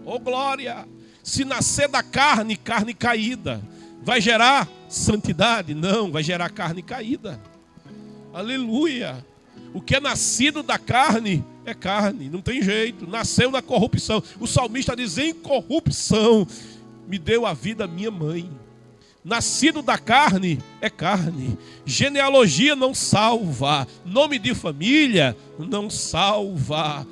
Oh glória! Se nascer da carne, carne caída, vai gerar santidade? Não, vai gerar carne caída. Aleluia! O que é nascido da carne é carne, não tem jeito. Nasceu na corrupção. O salmista diz: em corrupção me deu a vida minha mãe. Nascido da carne é carne. Genealogia não salva. Nome de família não salva.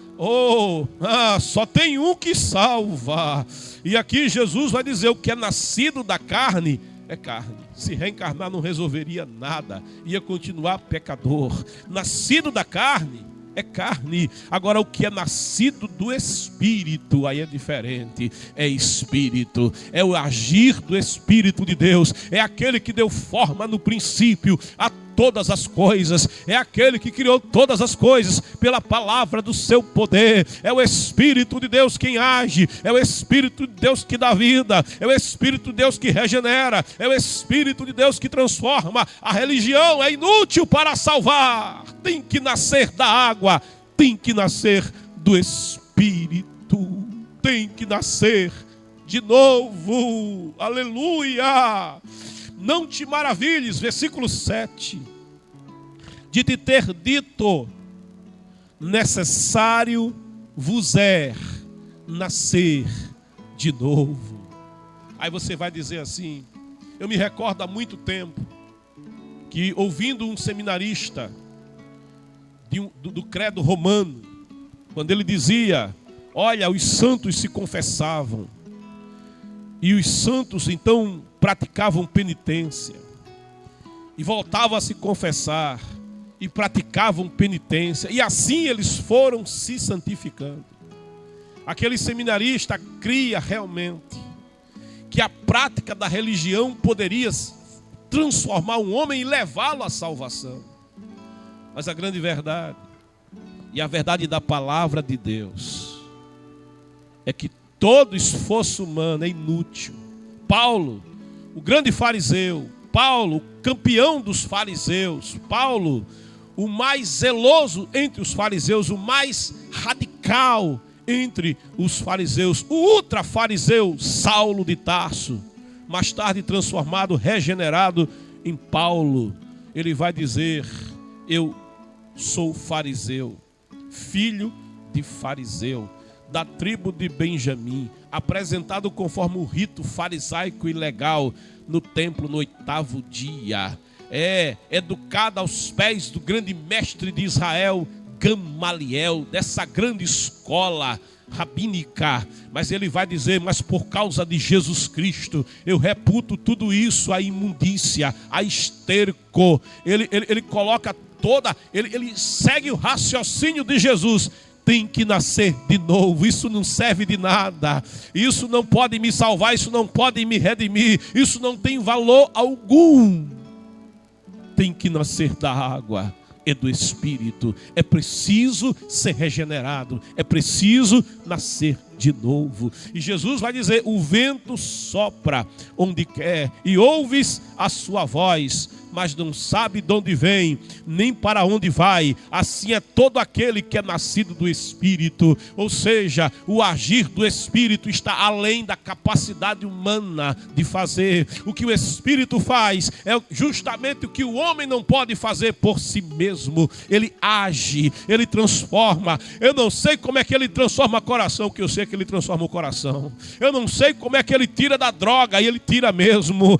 Só tem um que salva. E aqui Jesus vai dizer: o que é nascido da carne é carne. Se reencarnar não resolveria nada, ia continuar pecador. Nascido da carne é carne. Agora o que é nascido do Espírito, aí é diferente. É Espírito, é o agir do Espírito de Deus. É aquele que deu forma no princípio a todas as coisas. É aquele que criou todas as coisas pela palavra do seu poder. É o Espírito de Deus quem age. É o Espírito de Deus que dá vida. É o Espírito de Deus que regenera. É o Espírito de Deus que transforma. A religião é inútil para salvar. Tem que nascer da água. Tem que nascer do Espírito. Tem que nascer de novo. Aleluia! Não te maravilhes, versículo 7, de te ter dito: necessário vos é nascer de novo. Aí você vai dizer assim: eu me recordo há muito tempo que, ouvindo um seminarista do credo romano, quando ele dizia: olha, os santos se confessavam, e os santos então praticavam penitência, e voltavam a se confessar, e praticavam penitência, e assim eles foram se santificando. Aquele seminarista cria realmente que a prática da religião poderia transformar um homem e levá-lo à salvação. Mas a grande verdade, e a verdade da palavra de Deus, é que todo esforço humano é inútil. Paulo, o grande fariseu, Paulo, o campeão dos fariseus, Paulo, o mais zeloso entre os fariseus, o mais radical entre os fariseus, o ultra fariseu Saulo de Tarso, mais tarde transformado, regenerado em Paulo, ele vai dizer: eu sou fariseu, filho de fariseu, da tribo de Benjamim, apresentado conforme o rito farisaico e legal no templo no 8º dia. Educado aos pés do grande mestre de Israel, Gamaliel, dessa grande escola rabínica. Mas ele vai dizer: mas por causa de Jesus Cristo, eu reputo tudo isso a imundícia, a esterco. Ele coloca ele segue o raciocínio de Jesus: tem que nascer de novo, isso não serve de nada, isso não pode me salvar, isso não pode me redimir, isso não tem valor algum. Tem que nascer da água e do Espírito. É preciso ser regenerado, é preciso nascer de novo. E Jesus vai dizer: o vento sopra onde quer e ouves a sua voz, mas não sabe de onde vem, nem para onde vai. Assim é todo aquele que é nascido do Espírito. Ou seja, o agir do Espírito está além da capacidade humana de fazer. O que o Espírito faz é justamente o que o homem não pode fazer por si mesmo. Ele age, ele transforma. Eu não sei como é que ele transforma o coração, que eu sei que ele transforma o coração. Eu não sei como é que ele tira da droga, e ele tira mesmo.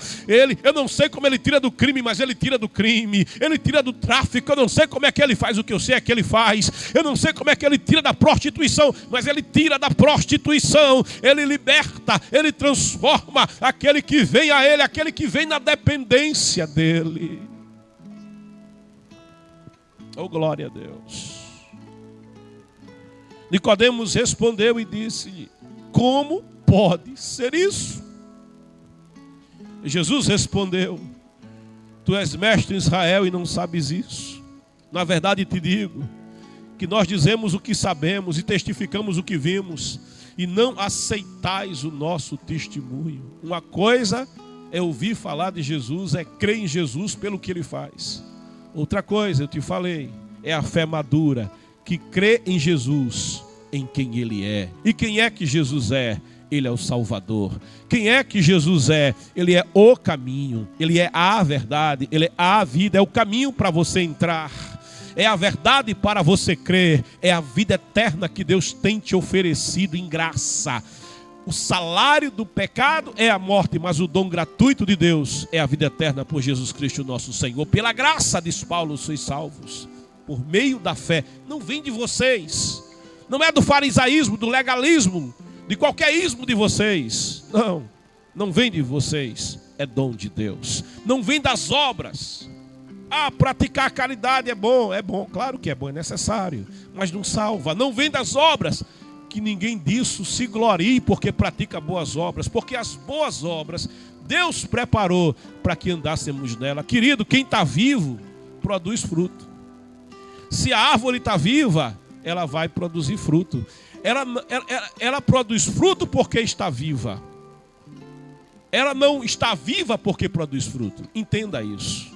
Eu não sei como ele tira do crime, mas ele tira do crime, ele tira do tráfico. Eu não sei como é que ele faz, o que eu sei é que ele faz. Eu não sei como é que ele tira da prostituição, mas ele tira da prostituição, ele liberta, ele transforma aquele que vem a ele, aquele que vem na dependência dele. Oh, glória a Deus. Nicodemos respondeu e disse: como pode ser isso? Jesus respondeu: tu és mestre em Israel e não sabes isso? Na verdade te digo que nós dizemos o que sabemos e testificamos o que vimos, e não aceitais o nosso testemunho. Uma coisa é ouvir falar de Jesus, é crer em Jesus pelo que ele faz. Outra coisa, eu te falei, é a fé madura, que crê em Jesus, em quem ele é. E quem é que Jesus é? Ele é o Salvador. Quem é que Jesus é? Ele é o caminho, ele é a verdade, ele é a vida, é o caminho para você entrar, é a verdade para você crer, é a vida eterna que Deus tem te oferecido em graça. O salário do pecado é a morte, mas o dom gratuito de Deus é a vida eterna por Jesus Cristo nosso Senhor. Pela graça, diz Paulo, sois salvos por meio da fé. Não vem de vocês, não é do farisaísmo, do legalismo, de qualquer ismo de vocês. Não vem de vocês, é dom de Deus. Não vem das obras. Praticar a caridade é bom, claro que é bom, é necessário, mas não salva. Não vem das obras, que ninguém disso se glorie porque pratica boas obras, porque as boas obras Deus preparou para que andássemos nela. Querido, quem está vivo produz fruto. Se a árvore está viva, ela vai produzir fruto. Ela produz fruto porque está viva. Ela não está viva porque produz fruto. Entenda isso.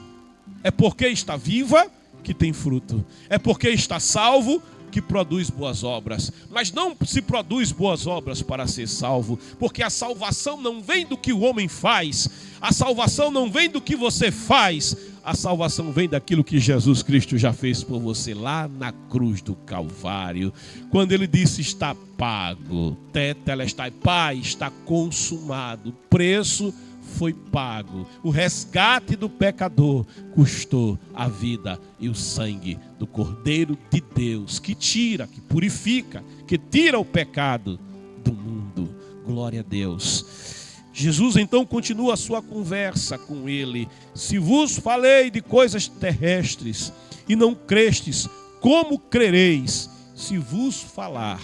É porque está viva que tem fruto. É porque está salvo que produz boas obras. Mas não se produz boas obras para ser salvo, porque a salvação não vem do que o homem faz. A salvação não vem do que você faz. A salvação vem daquilo que Jesus Cristo já fez por você lá na cruz do Calvário. Quando ele disse: está pago, tetelestai, Pai, está consumado. O preço foi pago. O resgate do pecador custou a vida e o sangue do Cordeiro de Deus, que tira, que purifica, que tira o pecado do mundo. Glória a Deus. Jesus então continua a sua conversa com ele: se vos falei de coisas terrestres e não crestes, como crereis se vos falar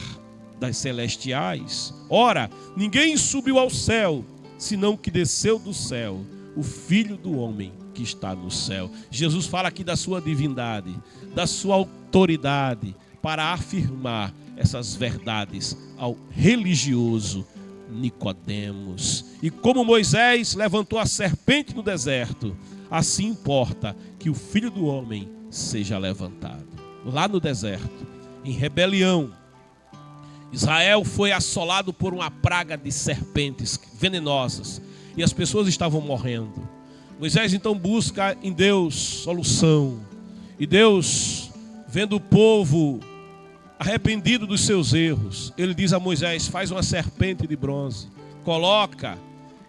das celestiais? Ora, ninguém subiu ao céu, senão que desceu do céu, o Filho do homem que está no céu. Jesus fala aqui da sua divindade, da sua autoridade, para afirmar essas verdades ao religioso Nicodemos. E como Moisés levantou a serpente no deserto, assim importa que o Filho do homem seja levantado. Lá no deserto, em rebelião, Israel foi assolado por uma praga de serpentes venenosas e as pessoas estavam morrendo. Moisés então busca em Deus solução. E Deus, vendo o povo arrependido dos seus erros, ele diz a Moisés: faz uma serpente de bronze, coloca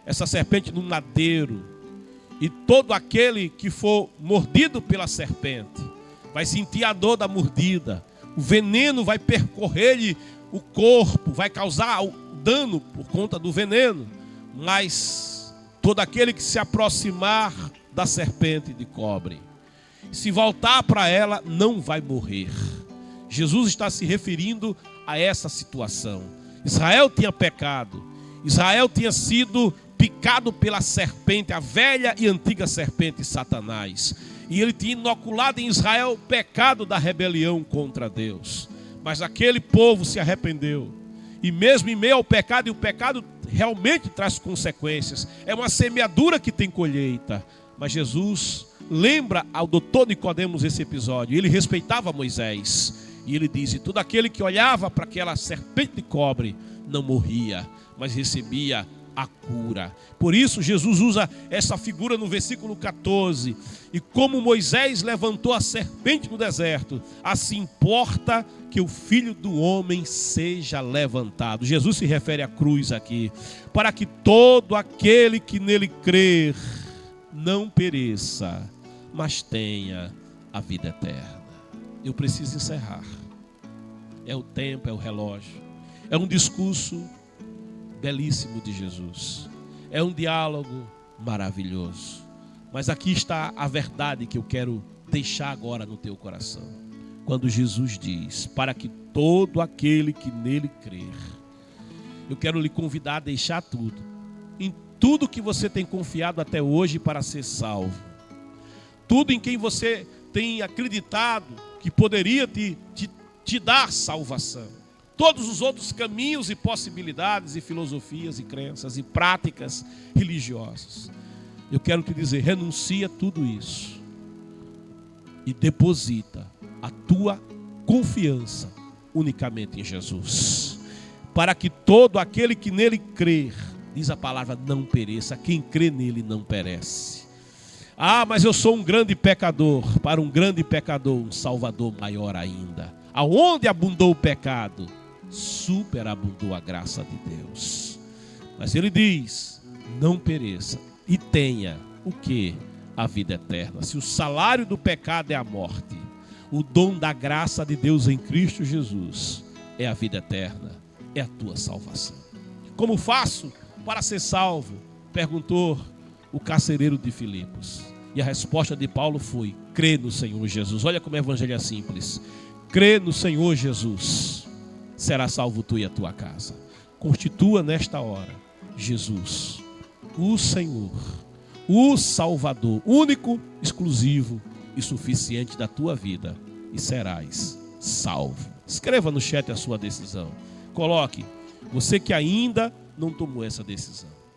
essa serpente no madeiro, e todo aquele que for mordido pela serpente vai sentir a dor da mordida. O veneno vai percorrer-lhe o corpo, vai causar dano por conta do veneno, mas todo aquele que se aproximar da serpente de cobre, se voltar para ela, não vai morrer. Jesus está se referindo a essa situação. Israel tinha pecado, Israel tinha sido picado pela serpente, a velha e antiga serpente Satanás, e ele tinha inoculado em Israel o pecado da rebelião contra Deus. Mas aquele povo se arrependeu, e mesmo em meio ao pecado, e o pecado realmente traz consequências, é uma semeadura que tem colheita. Mas Jesus lembra ao doutor Nicodemos esse episódio. Ele respeitava Moisés, e ele diz: todo aquele que olhava para aquela serpente de cobre não morria, mas recebia a cura. Por isso Jesus usa essa figura no versículo 14. E como Moisés levantou a serpente no deserto, assim importa que o Filho do homem seja levantado. Jesus se refere à cruz aqui, para que todo aquele que nele crer não pereça, mas tenha a vida eterna. Eu preciso encerrar. É o tempo, é o relógio. É um discurso belíssimo de Jesus. É um diálogo maravilhoso. Mas aqui está a verdade que eu quero deixar agora no teu coração. Quando Jesus diz, para que todo aquele que nele crer. Eu quero lhe convidar a deixar tudo. Em tudo que você tem confiado até hoje para ser salvo. Tudo em quem você tem acreditado que poderia te dar salvação. Todos os outros caminhos e possibilidades e filosofias e crenças e práticas religiosas. Eu quero te dizer, renuncia a tudo isso e deposita a tua confiança unicamente em Jesus. Para que todo aquele que nele crer, diz a palavra, não pereça. Quem crê nele não perece. Ah, mas eu sou um grande pecador. Para um grande pecador, um salvador maior ainda. Aonde abundou o pecado, superabundou a graça de Deus. Mas ele diz, não pereça e tenha o que? A vida eterna. Se o salário do pecado é a morte, o dom da graça de Deus em Cristo Jesus é a vida eterna, é a tua salvação. Como faço para ser salvo? Perguntou o carcereiro de Filipos. E a resposta de Paulo foi, crê no Senhor Jesus. Olha como o evangelho é simples. Crê no Senhor Jesus, será salvo tu e a tua casa. Constitua nesta hora Jesus, o Senhor, o Salvador, único, exclusivo e suficiente da tua vida, e serás salvo. Escreva no chat a sua decisão. Coloque, você que ainda não tomou essa decisão.